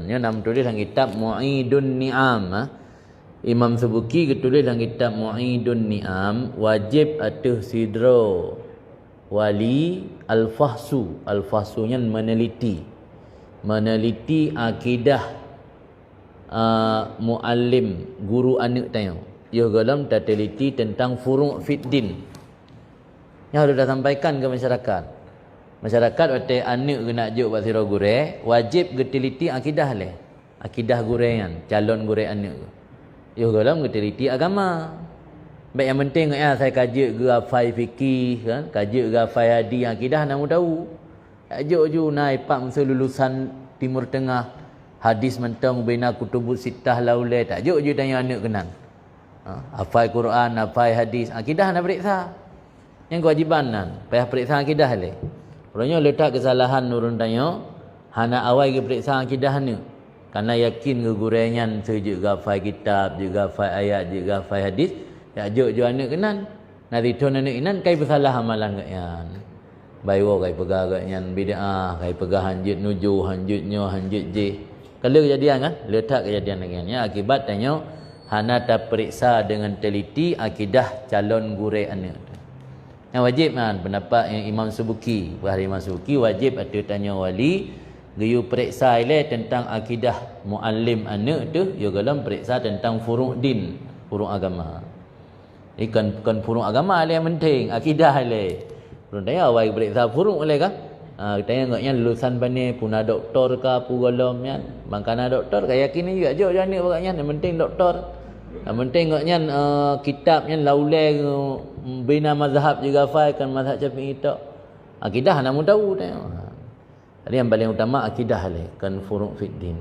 Nya nam tulis dalam kitab Mu'idun Ni'am. Imam Subuki ketulis dalam kitab Mu'idun Ni'am, wajib atuh sidro wali al-fahsu. Al-fahsunya meneliti akidah muallim, guru anak tanya. Ia galam teliti tentang furu' fiddin. Yang sudah sampaikan ke masyarakat. Masyarakat waktu anak kena juk buat sira gure, wajib geteliti akidah leh. Akidah gurean, calon gure anak. Ia galam geteliti agama. Baik yang penting saya kaji ke hafai fikih kan, kaji ke hafai hadis akidah nak tahu. Ajuk ju naik pak masa lulusan Timur Tengah hadis mentang bina kutubus sittah laulai tak ajuk ju tanya anak kenal. Hafai Quran, hafai hadis, akidah nak periksa. Yang kewajiban nan, payah periksa akidah le. Orangnya letak kesalahan nurun tanya, hana awal ke periksa akidah ni. Karena yakin ke gurenyan sejuk hafai kitab, juga hafai ayat, juga hafai hadis, tak ajuk ju anak kenal. Nanti tuan anak kenal kai bersalah amalan gakyan. Bayo kai pegah gakyan bid'ah, kai pegah hanjut nuju, hanjut nyo, hanjut je. Kalau kejadian kan, letak kejadian dengan ya akibat tanya hana tak periksa dengan teliti akidah calon gure anak. Yang wajib kan pendapat yang Imam Subuki, bahari Imam Subuki wajib ada tanya wali geyu periksa ile tentang akidah muallim anak tu, yo galam periksa tentang furu' din, furu' agama. Ikan furu' agama le yang penting, akidah le. Belum tanya awak periksa furu' le kan? Tanya ngaknya lulusan bani puna doktor ka pu galam kan. Mangkana doktor kaya yakin juga jo jani bagaknya yang penting doktor. Yang penting ngaknya kitabnya laulai bina mazhab juga fai kan mazhab Syafi'i tok. Akidah nak mu tahu tanya. Jadi yang paling utama akidah le kan furu' fiddin.